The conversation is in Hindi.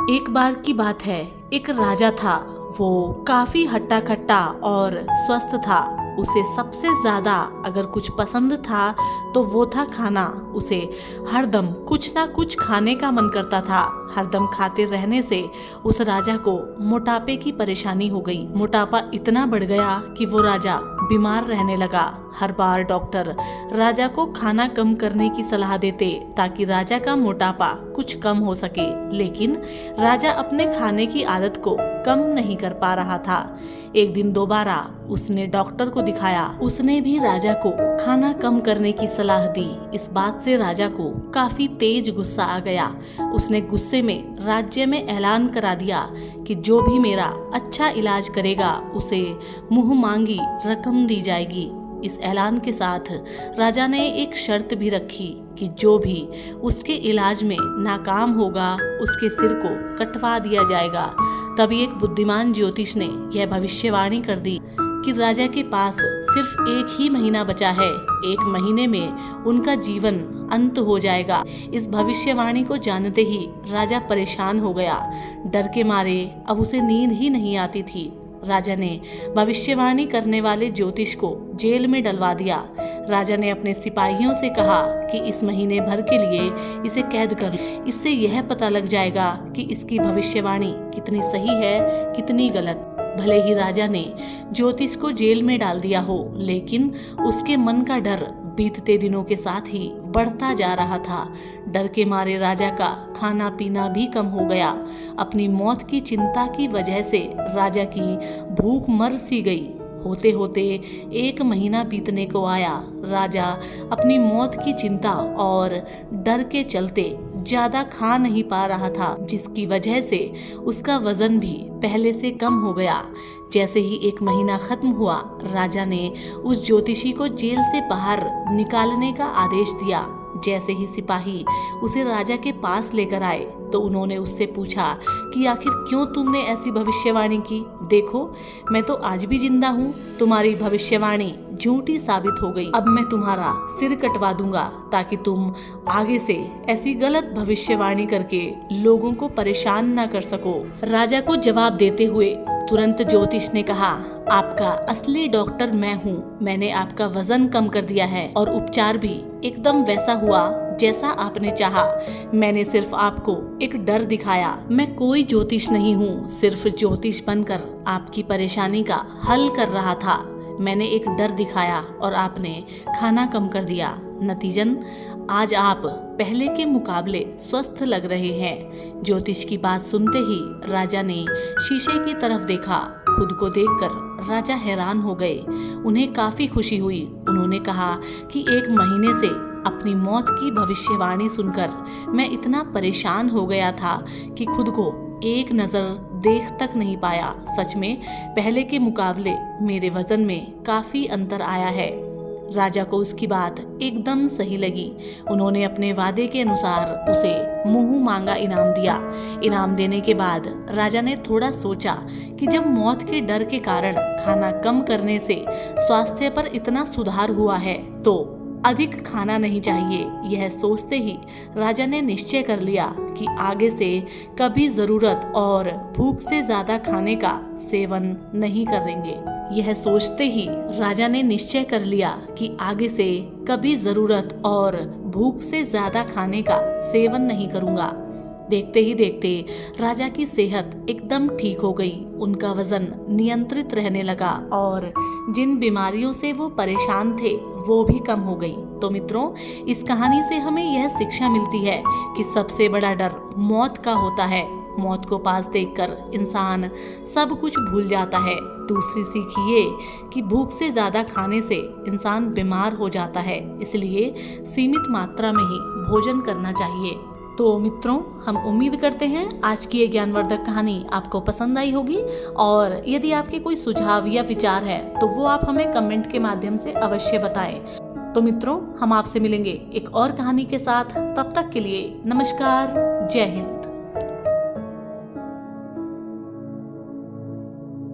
एक बार की बात है, एक राजा था। वो काफी हट्टा कट्टा और स्वस्थ था। उसे सबसे ज्यादा अगर कुछ पसंद था तो वो था खाना। उसे हरदम कुछ ना कुछ खाने का मन करता था। हरदम खाते रहने से उस राजा को मोटापे की परेशानी हो गई। मोटापा इतना बढ़ गया कि वो राजा बीमार रहने लगा। हर बार डॉक्टर राजा को खाना कम करने की सलाह देते ताकि राजा का मोटापा कुछ कम हो सके, लेकिन राजा अपने खाने की आदत को कम नहीं कर पा रहा था। एक दिन दोबारा उसने डॉक्टर को दिखाया। उसने भी राजा को खाना कम करने की सलाह दी। इस बात से राजा को काफी तेज गुस्सा आ गया। उसने गुस्से में राज्य में ऐलान करा दिया कि जो भी मेरा अच्छा इलाज करेगा उसे मुंह मांगी रकम दी जाएगी। इस ऐलान के साथ राजा ने एक शर्त भी रखी कि जो भी उसके इलाज में नाकाम होगा उसके सिर को कटवा दिया जाएगा। तभी एक बुद्धिमान ज्योतिष ने यह भविष्यवाणी कर दी कि राजा के पास सिर्फ एक ही महीना बचा है। एक महीने में उनका जीवन अंत हो जाएगा। इस भविष्यवाणी को जानते ही राजा परेशान हो गया। डर के मारे अब उसे नींद ही नहीं आती थी। राजा ने भविष्यवाणी करने वाले ज्योतिष को जेल में डलवा दिया। राजा ने अपने सिपाहियों से कहा कि इस महीने भर के लिए इसे कैद कर लो। इससे यह पता लग जाएगा कि इसकी भविष्यवाणी कितनी सही है कितनी गलत। भले ही राजा ने ज्योतिष को जेल में डाल दिया हो, लेकिन उसके मन का डर बीतते दिनों के साथ ही बढ़ता जा रहा था। डर के मारे राजा का खाना पीना भी कम हो गया। अपनी मौत की चिंता की वजह से राजा की भूख मर सी गई। होते होते एक महीना बीतने को आया। राजा अपनी मौत की चिंता और डर के चलते ज्यादा खा नहीं पा रहा था, जिसकी वजह से उसका वजन भी पहले से कम हो गया। जैसे ही एक महीना खत्म हुआ, राजा ने उस ज्योतिषी को जेल से बाहर निकालने का आदेश दिया। जैसे ही सिपाही उसे राजा के पास लेकर आए तो उन्होंने उससे पूछा कि आखिर क्यों तुमने ऐसी भविष्यवाणी की। देखो, मैं तो आज भी जिंदा हूँ। तुम्हारी भविष्यवाणी झूठी साबित हो गई। अब मैं तुम्हारा सिर कटवा दूंगा ताकि तुम आगे से ऐसी गलत भविष्यवाणी करके लोगों को परेशान न कर सको। राजा को जवाब देते हुए तुरंत ज्योतिष ने कहा, आपका असली डॉक्टर मैं हूँ। मैंने आपका वजन कम कर दिया है और उपचार भी एकदम वैसा हुआ जैसा आपने चाहा। मैंने सिर्फ आपको एक डर दिखाया। मैं कोई ज्योतिष नहीं हूँ, सिर्फ ज्योतिष बनकर आपकी परेशानी का हल कर रहा था। मैंने एक डर दिखाया और आपने खाना कम कर दिया। नतीजन आज आप पहले के मुकाबले स्वस्थ लग रहे हैं। ज्योतिष की बात सुनते ही राजा ने शीशे की तरफ देखा। खुद को देखकर राजा हैरान हो गए। उन्हें काफी खुशी हुई। उन्होंने कहा कि एक महीने से अपनी मौत की भविष्यवाणी सुनकर मैं इतना परेशान हो गया था कि खुद को एक नजर देख तक नहीं पाया। सच में पहले के मुकाबले मेरे वजन में काफी अंतर आया है। राजा को उसकी बात एकदम सही लगी। उन्होंने अपने वादे के अनुसार उसे मुंह मांगा इनाम दिया। इनाम देने के बाद राजा ने थोड़ा सोचा कि जब मौत के डर के कारण खाना कम करने से स्वास्थ्य पर इतना सुधार हुआ है तो अधिक खाना नहीं चाहिए। यह सोचते ही राजा ने निश्चय कर लिया कि आगे से कभी जरूरत और भूख से ज्यादा खाने का सेवन नहीं करेंगे। यह सोचते ही राजा ने निश्चय कर लिया कि आगे से कभी जरूरत और भूख से ज्यादा खाने का सेवन नहीं करूंगा। देखते ही देखते राजा की सेहत एकदम ठीक हो गई। उनका वजन नियंत्रित रहने लगा और जिन बीमारियों से वो परेशान थे वो भी कम हो गई। तो मित्रों, इस कहानी से हमें यह शिक्षा मिलती है कि सबसे बड़ा डर मौत का होता है। मौत को पास देखकर इंसान सब कुछ भूल जाता है। दूसरी सीख ये कि भूख से ज्यादा खाने से इंसान बीमार हो जाता है, इसलिए सीमित मात्रा में ही भोजन करना चाहिए। तो मित्रों, हम उम्मीद करते हैं आज की ये ज्ञानवर्धक कहानी आपको पसंद आई होगी, और यदि आपके कोई सुझाव या विचार है तो वो आप हमें कमेंट के माध्यम से अवश्य बताएं। तो मित्रों, हम आपसे मिलेंगे एक और कहानी के साथ। तब तक के लिए नमस्कार, जय हिंद।